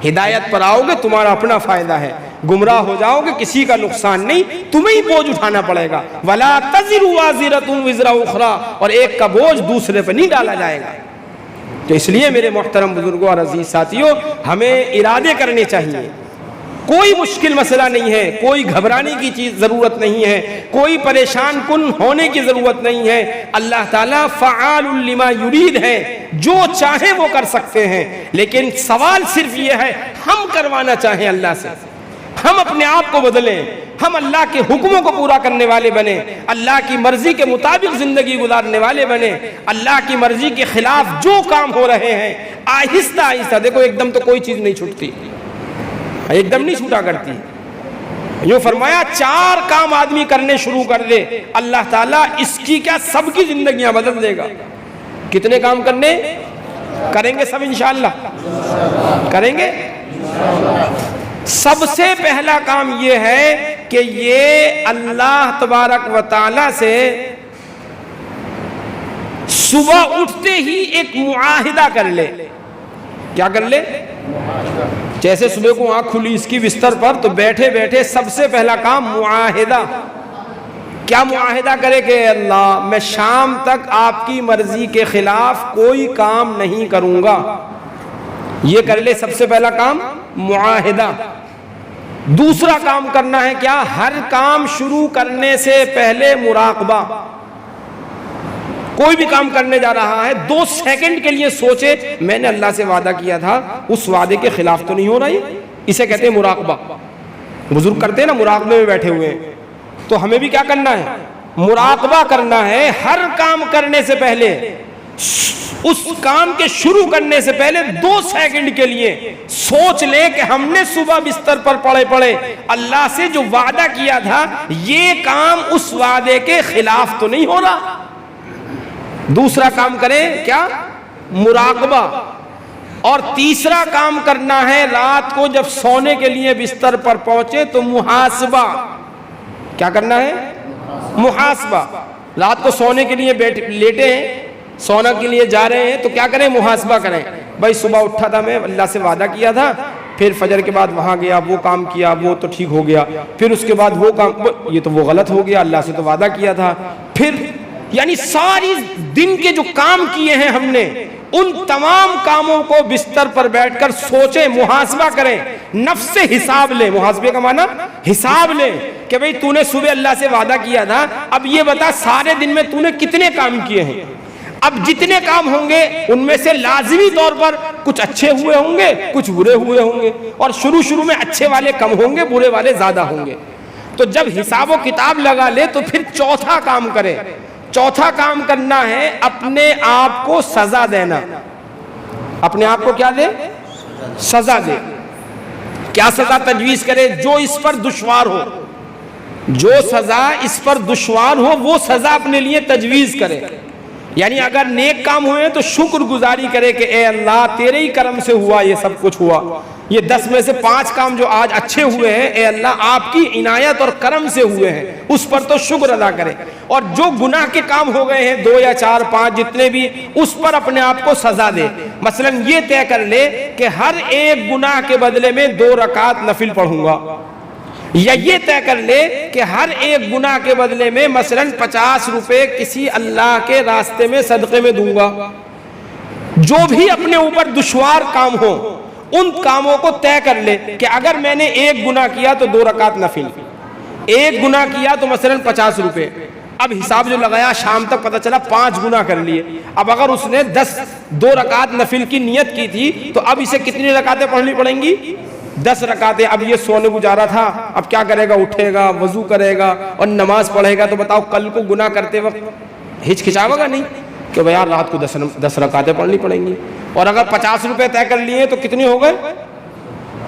ہدایت پر آؤ گے تمہارا اپنا فائدہ ہے، گمراہ ہو جاؤ گے کسی کا نقصان نہیں، تمہیں ہی بوجھ اٹھانا پڑے گا۔ ولا تزر وازرۃ وزر اخری، اور ایک کا بوجھ دوسرے پہ نہیں ڈالا جائے گا۔ تو اس لیے میرے محترم بزرگوں اور عزیز ساتھیوں، ہمیں ارادے کرنے چاہیے۔ کوئی مشکل مسئلہ نہیں ہے، کوئی گھبرانے کی چیز ضرورت نہیں ہے، کوئی پریشان کن ہونے کی ضرورت نہیں ہے۔ اللہ تعالیٰ فعال لما یرید ہے، جو چاہے وہ کر سکتے ہیں، لیکن سوال صرف یہ ہے ہم کروانا چاہیں اللہ سے، ہم اپنے آپ کو بدلیں، ہم اللہ کے حکموں کو پورا کرنے والے بنیں، اللہ کی مرضی کے مطابق زندگی گزارنے والے بنیں، اللہ کی مرضی کے خلاف جو کام ہو رہے ہیں آہستہ آہستہ، دیکھو ایک دم تو کوئی چیز نہیں چھوٹتی، ایک دم نہیں چھوٹا کرتی۔ یوں فرمایا 4 کام آدمی کرنے شروع کر دے، اللہ تعالیٰ اس کی کیا سب کی زندگیاں بدل دے گا۔ کتنے کام کریں گے سب انشاءاللہ کریں گے۔ سب سے پہلا کام یہ ہے کہ یہ اللہ تبارک و تعالی سے صبح اٹھتے ہی ایک معاہدہ کر لے۔ کیا کر لے؟ جیسے صبح کو آنکھ کھلی اس کی بستر پر تو بیٹھے بیٹھے سب سے پہلا کام معاہدہ، کیا معاہدہ کرے کہ اے اللہ میں شام تک آپ کی مرضی کے خلاف کوئی کام نہیں کروں گا. یہ کر لے سب سے پہلا کام معاہدہ. دوسرا کام کرنا ہے کیا؟ ہر کام شروع کرنے سے پہلے مراقبہ. کوئی بھی کام کرنے جا رہا ہے 2 سیکنڈ کے لیے سوچے میں نے اللہ سے وعدہ کیا تھا اس وعدے کے خلاف تو نہیں ہو رہا. اسے کہتے ہیں مراقبہ. بزرگ کرتے ہیں نا، مراقبے میں بیٹھے ہوئے ہیں. تو ہمیں بھی کیا کرنا ہے؟ مراقبہ کرنا ہے. ہر کام کرنے سے پہلے، اس کام کے شروع کرنے سے پہلے 2 سیکنڈ کے لیے سوچ لیں کہ ہم نے صبح بستر پر پڑے اللہ سے جو وعدہ کیا تھا یہ کام اس وعدے کے خلاف تو نہیں ہو رہا. دوسرا کام کریں کیا؟ مراقبہ. اور تیسرا کام کرنا ہے رات کو جب سونے کے لیے بستر پر پہنچے تو محاسبہ. کیا کرنا ہے؟ محاسبہ. رات کو سونے کے لیے لیٹے ہیں، سونا کے لیے جا رہے ہیں تو کیا کریں؟ محاسبہ کریں. بھائی صبح اٹھا تھا، میں اللہ سے وعدہ کیا تھا، پھر فجر کے بعد وہاں گیا، وہ کام کیا، وہ تو ٹھیک ہو گیا، پھر اس کے بعد وہ کام، یہ تو وہ غلط ہو گیا، اللہ سے تو وعدہ کیا تھا. پھر یعنی ساری دن کے جو کام کیے ہیں ہم نے ان تمام کاموں کو بستر پر بیٹھ کر سوچیں، محاسبہ کریں، نفس سے حساب لیں. محاسبے کا معنی حساب لیں کہ بھئی تو نے صبح اللہ سے وعدہ کیا تھا، اب یہ بتا سارے دن میں تو نے کتنے کام کیے ہیں. اب جتنے کام ہوں گے ان میں سے لازمی طور پر کچھ اچھے ہوئے ہوں گے، کچھ برے ہوئے ہوں گے، اور شروع میں اچھے والے کم ہوں گے، برے والے زیادہ ہوں گے. تو جب حساب و کتاب لگا لے تو پھر چوتھا کام کرے. چوتھا کام کرنا ہے اپنے آپ کو سزا دینا. اپنے آپ کو کیا دے؟ سزا دے. کیا سزا تجویز کرے؟ جو اس پر دشوار ہو، جو سزا اس پر دشوار ہو وہ سزا اپنے لیے تجویز کرے. یعنی اگر نیک کام ہوئے تو شکر گزاری کرے کہ اے اللہ تیرے ہی کرم سے ہوا، یہ سب کچھ ہوا. یہ 10 میں سے 5 کام جو آج اچھے ہوئے ہیں اے اللہ آپ کی عنایت اور کرم سے ہوئے ہیں، اس پر تو شکر ادا کرے. اور جو گناہ کے کام ہو گئے ہیں 2 یا 4 5 جتنے بھی، اس پر اپنے آپ کو سزا دے. مثلا یہ طے کر لے کہ ہر ایک گناہ کے بدلے میں 2 رکعت نفل پڑھوں گا، یا یہ طے کر لے کہ ہر ایک گناہ کے بدلے میں مثلا 50 روپے کسی اللہ کے راستے میں صدقے میں دوں گا. جو بھی اپنے اوپر دشوار کام ہو ان کاموں کو طے کر لے کہ اگر میں نے 1 گناہ کیا تو 2 رکعت نفل، 1 گناہ کیا تو مثلا 50 روپے. اب حساب جو لگایا شام تک پتہ چلا 5 گناہ کر لیے. اب اگر اس نے 2 رکعت نفل کی نیت کی تھی تو اب اسے کتنی رکعتیں پڑھنی پڑیں گی؟ 10 رکعتیں. اب یہ سونے کو جا رہا تھا، اب کیا کرے گا؟ اٹھے گا، وضو کرے گا اور نماز پڑھے گا. تو بتاؤ کل کو گناہ کرتے وقت ہچکچاوے گا نہیں کہ بھئی یار رات کو 10 رکعتیں پڑھنی پڑیں گی. اور اگر 50 روپے طے کر لیے تو کتنے ہو گئے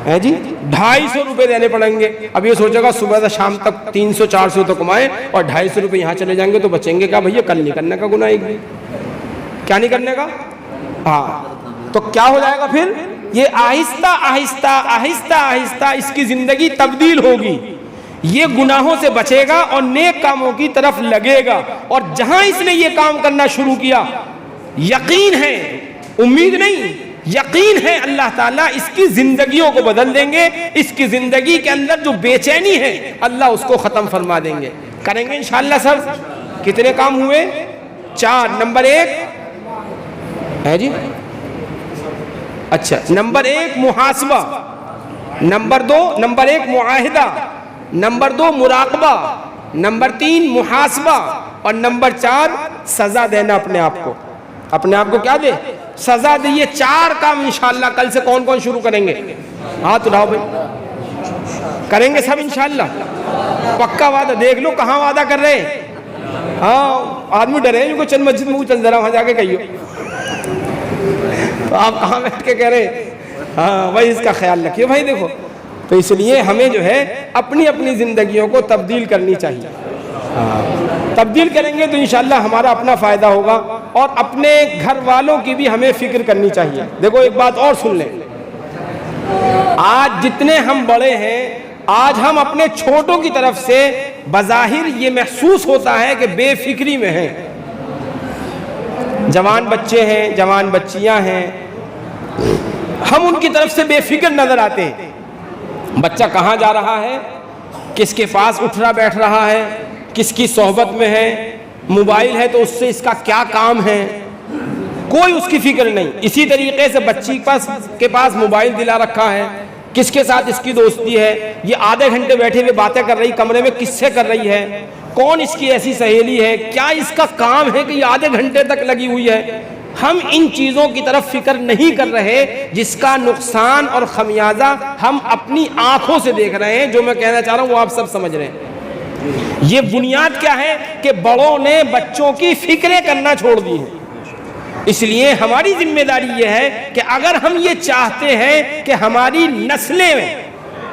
ہیں جی؟ 250 روپے دینے پڑیں گے. اب یہ سوچے گا صبح سے شام تک 300 400 تو کمائیں اور 250 روپے یہاں چلے جائیں گے تو بچیں گے کیا؟ بھئی کل نہیں کرنے کا گناہ، ایک بھی کیا نہیں کرنے کا. ہاں تو کیا ہو جائے گا پھر؟ یہ آہستہ آہستہ آہستہ آہستہ اس کی زندگی تبدیل ہوگی. یہ گناہوں سے بچے گا اور نیک کاموں کی طرف لگے گا. اور جہاں اس نے یہ کام کرنا شروع کیا، یقین ہے، امید نہیں، یقین ہے اللہ تعالیٰ اس کی زندگیوں کو بدل دیں گے. اس کی زندگی کے اندر جو بے چینی ہے اللہ اس کو ختم فرما دیں گے. کریں گے انشاءاللہ سب. کتنے کام ہوئے؟ 4. نمبر 1 ہے جی، اچھا نمبر 1 محاسبہ، نمبر 1 معاہدہ، نمبر 2 مراقبہ، نمبر 3 محاسبہ، اور نمبر 4 سزا دینا اپنے آپ کو. اپنے آپ کو کیا دے؟ سزا دے. یہ 4 کام انشاءاللہ کل سے کون کون شروع کریں گے؟ ہاتھ اٹھاؤ بھائی. کریں گے سب انشاءاللہ؟ پکا وعدہ؟ دیکھ لو کہاں وعدہ کر رہے ہیں. ہاں آدمی ڈرے ہیں، کوئی چند مسجد میں چل ذرا وہاں جا کے کہیو. تو آپ کہاں بیٹھ کے کہہ رہے ہیں ہاں بھائی اس کا خیال رکھیے. بھائی دیکھو، تو اس لیے ہمیں جو ہے اپنی اپنی زندگیوں کو تبدیل کرنی چاہیے. تبدیل کریں گے تو انشاءاللہ ہمارا اپنا فائدہ ہوگا اور اپنے گھر والوں کی بھی ہمیں فکر کرنی چاہیے. دیکھو ایک بات اور سن لیں، آج جتنے ہم بڑے ہیں، آج ہم اپنے چھوٹوں کی طرف سے بظاہر یہ محسوس ہوتا ہے کہ بے فکری میں ہیں. جوان بچے ہیں، جوان بچیاں ہیں، ہم ان کی طرف سے بے فکر نظر آتے ہیں. بچہ کہاں جا رہا ہے، کس کے پاس اٹھ رہا بیٹھ رہا ہے، کس کی صحبت میں ہے، موبائل ہے تو اس سے اس کا کیا کام ہے، کوئی اس کی فکر نہیں۔ اسی طریقے سے بچی کے پاس موبائل دلا رکھا ہے، کس کے ساتھ اس کی دوستی ہے، یہ آدھے گھنٹے بیٹھے ہوئے باتیں کر رہی کمرے میں کس سے کر رہی ہے، کون اس کی ایسی سہیلی ہے، کیا اس کا کام ہے کہ یہ آدھے گھنٹے تک لگی ہوئی ہے۔ ہم ان چیزوں کی طرف فکر نہیں کر رہے جس کا نقصان اور خمیازہ ہم اپنی آنکھوں سے دیکھ رہے ہیں۔ جو میں کہنا چاہ رہا ہوں وہ آپ سب سمجھ رہے ہیں۔ یہ بنیاد کیا ہے کہ بڑوں نے بچوں کی فکریں کرنا چھوڑ دی ہیں۔ اس لیے ہماری ذمہ داری یہ ہے کہ اگر ہم یہ چاہتے ہیں کہ ہماری نسلیں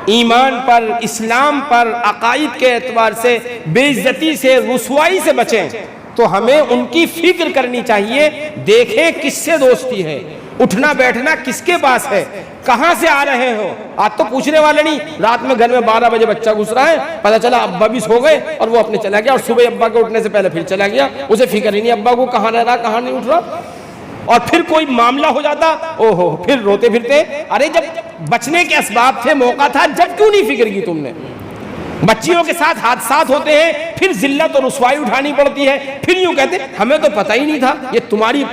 ایمان پر، اسلام پر، عقائد کے اعتبار سے بے عزتی سے، رسوائی سے بچیں، تو ہمیں ان کی فکر کرنی چاہیے۔ دیکھیں کس سے دوستی ہے، اٹھنا بیٹھنا کس کے پاس ہے، کہاں سے آ رہے ہو۔ آج تو پوچھنے والے نہیں، رات میں گھر میں 12 بجے بچہ گھس رہا ہے، پتہ چلا ابا بھی سو گئے اور وہ اپنے چلا گیا، اور صبح ابا کے اٹھنے سے پہلے پھر چلا گیا، اسے فکر ہی نہیں ابا کو کہاں رہ رہا کہاں نہیں اٹھ رہا۔ اور پھر کوئی معاملہ ہو جاتا، اوہو، پھر روتے پھرتے۔ ارے جب بچنے کے اسباب تھے، موقع تھا، جب کیوں نہیں فکر کی تم نے؟ بچیوں کے ساتھ حادثات ہوتے ہیں، پھر ذلت اور رسوائی اٹھانی پڑتی ہے، پھر یوں کہتے ہمیں تو پتہ ہی نہیں تھا۔ یہ تمہاری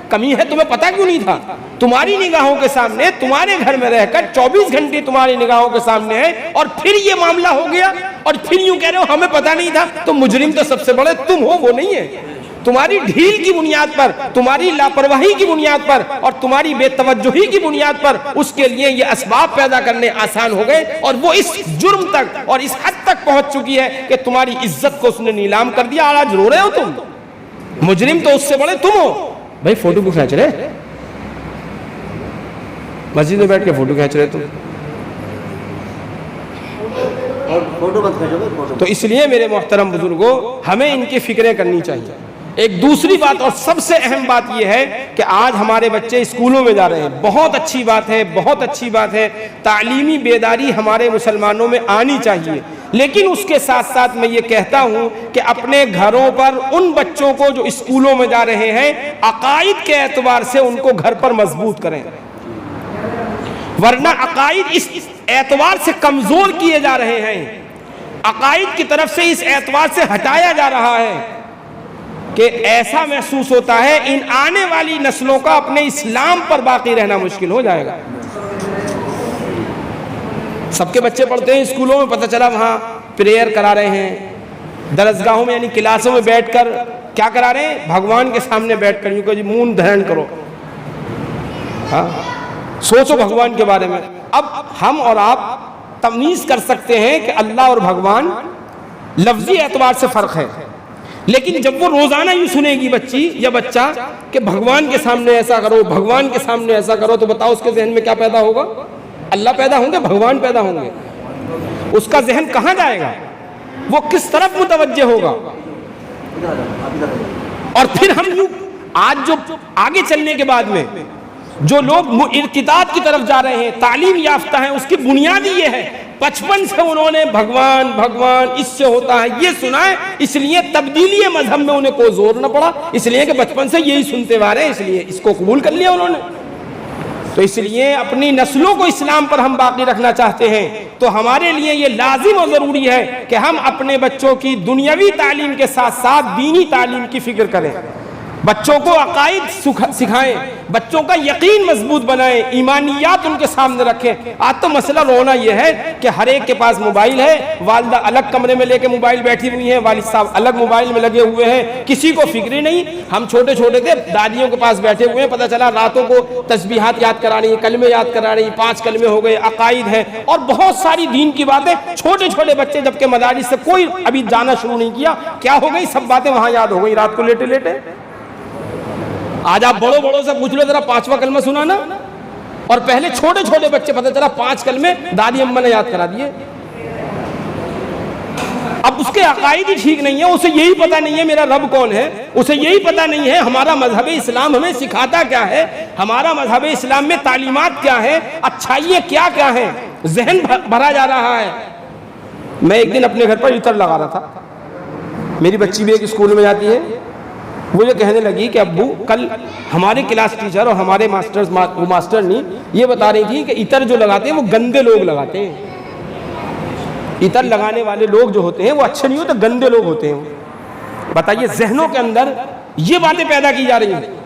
کمی ہے، تمہیں پتہ کیوں نہیں تھا؟ تمہاری نگاہوں کے سامنے، تمہارے گھر میں رہ کر 24 گھنٹے تمہاری نگاہوں کے سامنے ہے، اور پھر یہ معاملہ ہو گیا، اور پھر یوں کہہ رہے ہو ہمیں پتہ نہیں تھا۔ تو مجرم تو سب سے بڑے تم ہو، وہ نہیں ہے۔ تمہاری ڈھیل کی بنیاد پر، تمہاری لاپرواہی کی بنیاد پر، اور تمہاری بے توجہی کی بنیاد پر اس کے لیے یہ اسباب پیدا کرنے آسان ہو گئے، اور وہ اس جرم تک اور اس حد تک پہنچ چکی ہے کہ تمہاری عزت کو اس نے نیلام کر دیا، اور آج رو رہے ہو تم۔ مجرم تو اس سے بڑے تم ہو۔ بھائی فوٹو کیوں کھینچ رہے؟ مسجد میں بیٹھ کے فوٹو کھینچ رہے تم۔ تو اس لیے میرے محترم بزرگوں، ہمیں ان کی فکریں کرنی چاہیے۔ ایک دوسری بات اور سب سے اہم بات یہ ہے کہ آج ہمارے بچے اسکولوں میں جا رہے ہیں، بہت اچھی بات ہے، بہت اچھی بات ہے۔ تعلیمی بیداری ہمارے مسلمانوں میں آنی چاہیے، لیکن اس کے ساتھ ساتھ میں یہ کہتا ہوں کہ اپنے گھروں پر ان بچوں کو جو اسکولوں میں جا رہے ہیں، عقائد کے اعتبار سے ان کو گھر پر مضبوط کریں، ورنہ عقائد اس اعتبار سے کمزور کیے جا رہے ہیں، عقائد کی طرف سے اس اعتبار سے ہٹایا جا رہا ہے کہ ایسا محسوس ہوتا ہے ان آنے والی نسلوں کا اپنے اسلام پر باقی رہنا مشکل ہو جائے گا۔ سب کے بچے پڑھتے ہیں اسکولوں میں، پتہ چلا وہاں پریئر کرا رہے ہیں، درسگاہوں میں یعنی کلاسوں میں بیٹھ کر کیا کرا رہے ہیں؟ بھگوان کے سامنے بیٹھ کر یوں کہ جی مون دھرن کرو، ہاں سوچو بھگوان کے بارے میں۔ اب ہم اور آپ تمیز کر سکتے ہیں کہ اللہ اور بھگوان لفظی اعتبار سے فرق ہے، لیکن جب وہ روزانہ یوں سنے گی بچی یا بچہ کہ بھگوان کے سامنے ایسا کرو، بھگوان کے سامنے ایسا کرو، تو بتاؤ اس کے ذہن میں کیا پیدا ہوگا؟ اللہ پیدا ہوں گے، بھگوان پیدا ہوں گے؟ اس کا ذہن کہاں جائے گا؟ وہ کس طرف متوجہ ہوگا؟ اور پھر ہم یوں آج جو آگے چلنے کے بعد میں جو لوگ ارتداد کی طرف جا رہے ہیں، تعلیم یافتہ ہیں، اس کی بنیاد یہ ہے بچپن سے انہوں نے بھگوان بھگوان اس سے ہوتا ہے یہ سنا ہے، اس لیے تبدیلی مذہب میں انہیں کوئی زور نہ پڑا، اس لیے کہ بچپن سے یہی سنتے آ رہے ہیں، اس لیے اس کو قبول کر لیا انہوں نے۔ تو اس لیے اپنی نسلوں کو اسلام پر ہم باقی رکھنا چاہتے ہیں تو ہمارے لیے یہ لازم اور ضروری ہے کہ ہم اپنے بچوں کی دنیاوی تعلیم کے ساتھ ساتھ دینی تعلیم کی فکر کریں، بچوں کو عقائد سکھائیں، بچوں کا یقین مضبوط بنائیں، ایمانیات ان کے سامنے رکھیں۔ آج تو مسئلہ رونا یہ ہے کہ ہر ایک کے پاس موبائل ہے، والدہ الگ کمرے میں لے کے موبائل بیٹھی ہوئی ہیں، والد صاحب الگ موبائل میں لگے ہوئے ہیں، کسی کو فکر ہی نہیں۔ ہم چھوٹے چھوٹے تھے، دادیوں کے پاس بیٹھے ہوئے ہیں، پتہ چلا راتوں کو تسبیحات یاد کرا رہی ہیں، کلمے یاد کرا رہی ہیں، 5 کلمے ہو گئے، عقائد ہیں اور بہت ساری دین کی باتیں۔ چھوٹے چھوٹے بچے جبکہ مدارس سے کوئی ابھی جانا شروع نہیں کیا، کیا ہو گئی؟ سب باتیں وہاں یاد ہو گئی رات کو لیٹے لیٹے۔ آج آپ بڑوں سے پوچھ لو ذرا 5واں کلمہ سنا نا، اور پہلے چھوٹے چھوٹے بچے پتہ چلا 5 کلمے دادی اماں نے یاد کرا دیے۔ اب اس کے عقائد ہی ٹھیک نہیں ہے، اسے یہی پتہ نہیں ہے میرا رب کون ہے، اسے یہی پتہ نہیں ہے ہمارا مذہب اسلام ہمیں سکھاتا کیا ہے، ہمارا مذہب اسلام میں تعلیمات کیا ہے، اچھائیاں کیا کیا ہیں، ذہن بھرا جا رہا ہے۔ میں ایک دن اپنے گھر پر عطر لگا رہا تھا، میری بچی بھی ایک اسکول میں جاتی ہے، وہ یہ کہنے لگی کہ ابو کل ہمارے کلاس ٹیچر اور ہمارے ماسٹر نہیں یہ بتا رہی تھی کہ عطر جو لگاتے ہیں وہ گندے لوگ لگاتے ہیں، عطر لگانے والے لوگ جو ہوتے ہیں وہ اچھے نہیں ہوتے، گندے لوگ ہوتے ہیں۔ بتائیے ذہنوں کے اندر یہ باتیں پیدا کی جا رہی ہیں۔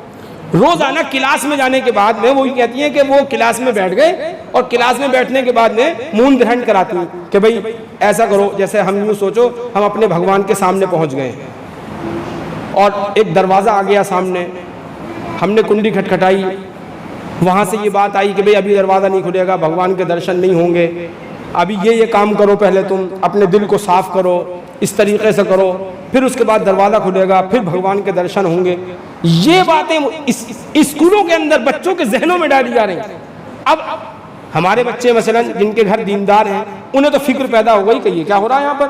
روزانہ کلاس میں جانے کے بعد میں وہی کہتی ہیں کہ وہ کلاس میں بیٹھ گئے اور کلاس میں بیٹھنے کے بعد میں مون گرہن کراتی ہیں کہ بھئی ایسا کرو، جیسے ہم یوں سوچو ہم اپنے بھگوان کے سامنے پہنچ گئے اور ایک دروازہ آ گیا سامنے، ہم نے کنڈی کھٹکھٹائی، وہاں سے یہ بات آئی کہ بھئی ابھی دروازہ نہیں کھلے گا، بھگوان کے درشن نہیں ہوں گے، ابھی یہ کام کرو، پہلے تم اپنے دل کو صاف کرو، اس طریقے سے کرو، پھر اس کے بعد دروازہ کھلے گا، پھر بھگوان کے درشن ہوں گے۔ یہ باتیں اسکولوں کے اندر بچوں کے ذہنوں میں ڈالی جا رہی ہیں۔ اب ہمارے بچے مثلا جن کے گھر دیندار ہیں انہیں تو فکر پیدا ہو گئی کہ یہ کیا ہو رہا ہے یہاں پر،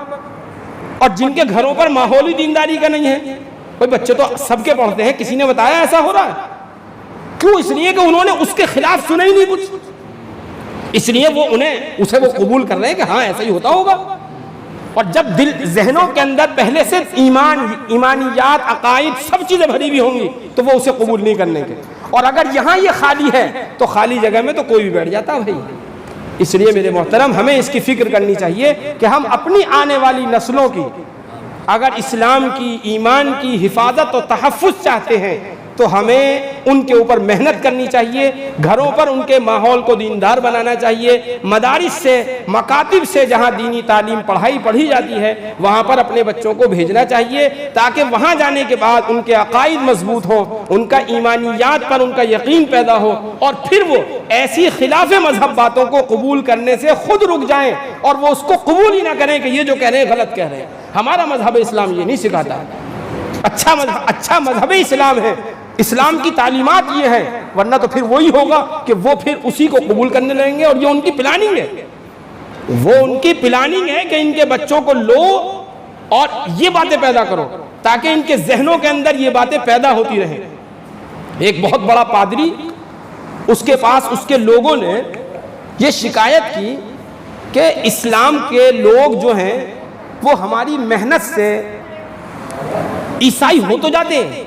اور جن کے گھروں پر ماحول ہی دینداری کا نہیں ہے، بھئی بچے تو سب کے پڑھتے ہیں، کسی نے بتایا ایسا ہو رہا ہے؟ کیوں؟ اس لیے کہ انہوں نے اس کے خلاف سنا ہی نہیں کچھ، اس لیے وہ اسے وہ قبول کر رہے ہیں کہ ہاں ایسا ہی ہوتا ہوگا۔ اور جب دل ذہنوں کے اندر پہلے سے ایمانیات، عقائد سب چیزیں بھری ہوئی ہوں گی تو وہ اسے قبول نہیں کرنے کے، اور اگر یہاں یہ خالی ہے تو خالی جگہ میں تو کوئی بھی بیٹھ جاتا بھائی۔ اس لیے میرے محترم ہمیں اس کی فکر کرنی چاہیے کہ ہم اپنی آنے والی نسلوں کی اگر اسلام کی، ایمان کی حفاظت و تحفظ چاہتے ہیں تو ہمیں ان کے اوپر محنت کرنی چاہیے، گھروں پر ان کے ماحول کو دیندار بنانا چاہیے، مدارس سے، مکاتب سے جہاں دینی تعلیم پڑھی جاتی ہے وہاں پر اپنے بچوں کو بھیجنا چاہیے، تاکہ وہاں جانے کے بعد ان کے عقائد مضبوط ہوں، ان کا ایمانیات پر ان کا یقین پیدا ہو، اور پھر وہ ایسی خلاف مذہب باتوں کو قبول کرنے سے خود رک جائیں اور وہ اس کو قبول ہی نہ کریں کہ یہ جو کہہ رہے ہیں غلط کہہ رہے ہیں۔ ہمارا مذہب اسلام یہ نہیں سکھاتا، اچھا مذہب اسلام ہے، اسلام کی تعلیمات یہ ہے، ورنہ تو پھر وہی ہوگا کہ وہ پھر اسی کو قبول کرنے لگیں گے، اور یہ ان کی پلاننگ ہے، وہ ان کی پلاننگ ہے کہ ان کے بچوں کو لو اور یہ باتیں پیدا کرو تاکہ ان کے ذہنوں کے اندر یہ باتیں پیدا ہوتی رہیں۔ ایک بہت بڑا پادری، اس کے پاس اس کے لوگوں نے یہ شکایت کی کہ اسلام کے لوگ جو ہیں وہ ہماری محنت سے عیسائی ہو تو جاتے ہیں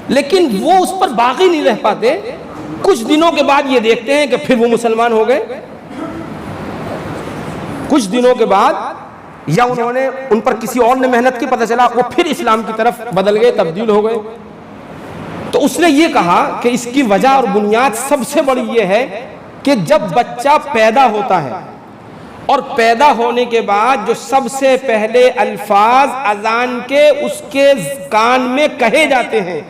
لیکن وہ اس پر باقی نہیں رہ پاتے، کچھ دنوں کے بعد یہ دیکھتے ہیں کہ پھر وہ مسلمان ہو گئے، کچھ دنوں کے بعد یا ان پر کسی اور نے محنت کی، پتہ چلا وہ پھر اسلام کی طرف بدل گئے، تبدیل ہو گئے۔ تو اس نے یہ کہا کہ اس کی وجہ اور بنیاد سب سے بڑی یہ ہے کہ جب بچہ پیدا ہوتا ہے اور پیدا ہونے کے بعد جو سب سے پہلے الفاظ اذان کے اس کے کان میں کہے جاتے ہیں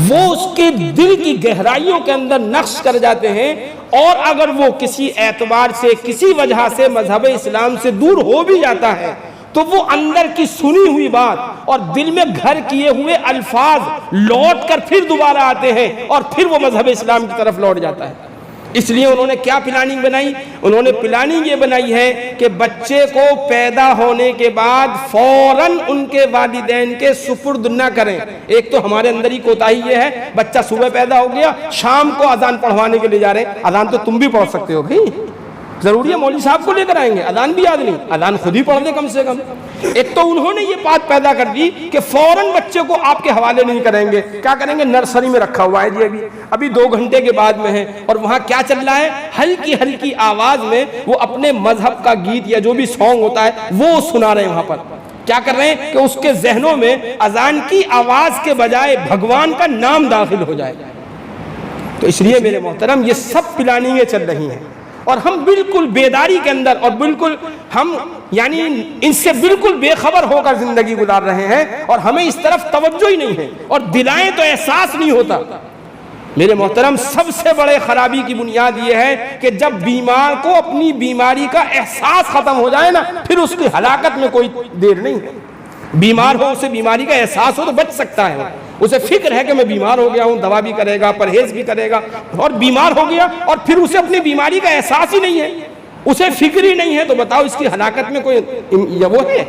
وہ اس کے دل کی گہرائیوں کے اندر نقش کر جاتے ہیں، اور اگر وہ کسی اعتبار سے، کسی وجہ سے مذہب اسلام سے دور ہو بھی جاتا ہے تو وہ اندر کی سنی ہوئی بات اور دل میں گھر کیے ہوئے الفاظ لوٹ کر پھر دوبارہ آتے ہیں اور پھر وہ مذہب اسلام کی طرف لوٹ جاتا ہے۔ اس لیے انہوں نے کیا پلاننگ بنائی؟ انہوں نے پلاننگ یہ بنائی ہے کہ بچے کو پیدا ہونے کے بعد فوراً ان کے والدین کے سپرد نہ کریں۔ ایک تو ہمارے اندر ہی کوتاہی یہ ہے، بچہ صبح پیدا ہو گیا، شام کو اذان پڑھوانے کے لیے جا رہے ہیں۔ اذان تو تم بھی پڑھ سکتے ہو بھائی، ضروری ہے مولوی صاحب کو لے کر آئیں گے؟ اذان بھی یاد نہیں، اذان خود ہی پڑھ دیں کم سے کم۔ ایک تو انہوں نے یہ بات پیدا کر دی کہ فوراً بچے کو آپ کے حوالے نہیں کریں گے، کیا کریں گے؟ نرسری میں رکھا ہوا ہے جی، ابھی 2 گھنٹے کے بعد میں ہے، اور وہاں کیا چل رہا ہے؟ ہلکی ہلکی آواز میں وہ اپنے مذہب کا گیت یا جو بھی سانگ ہوتا ہے وہ سنا رہے ہیں۔ وہاں پر کیا کر رہے ہیں کہ اس کے ذہنوں میں اذان کی آواز کے بجائے بھگوان کا نام داخل ہو جائے۔ تو اس لیے میرے محترم یہ سب پلاننگیں چل رہی ہیں، اور ہم بالکل بیداری کے اندر اور بالکل ہم یعنی ان سے بالکل بے خبر ہو کر زندگی گزار رہے ہیں، اور ہمیں اس طرف توجہ ہی نہیں ہے، اور دلائیں تو احساس نہیں ہوتا۔ میرے محترم سب سے بڑے خرابی کی بنیاد یہ ہے کہ جب بیمار کو اپنی بیماری کا احساس ختم ہو جائے نا، پھر اس کی ہلاکت میں کوئی دیر نہیں ہے۔ بیمار ہو، اسے بیماری کا احساس ہو تو بچ سکتا ہے، اسے فکر ہے کہ میں بیمار ہو گیا ہوں، دوا بھی کرے گا، پرہیز بھی کرے گا، اور بیمار ہو گیا اور پھر اسے اپنی بیماری کا احساس ہی نہیں ہے، اسے فکر ہی نہیں ہے، تو بتاؤ اس کی ہلاکت میں کوئی وہ ہے؟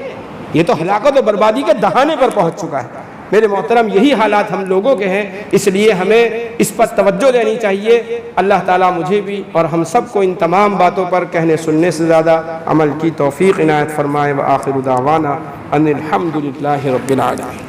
یہ تو ہلاکت و بربادی کے دہانے پر پہنچ چکا ہے۔ میرے محترم یہی حالات ہم لوگوں کے ہیں، اس لیے ہمیں اس پر توجہ دینی چاہیے۔ اللہ تعالیٰ مجھے بھی اور ہم سب کو ان تمام باتوں پر کہنے سننے سے زیادہ عمل کی توفیق عنایت فرمائے۔ وآخر دعوانا ان الحمد للہ رب العالمین۔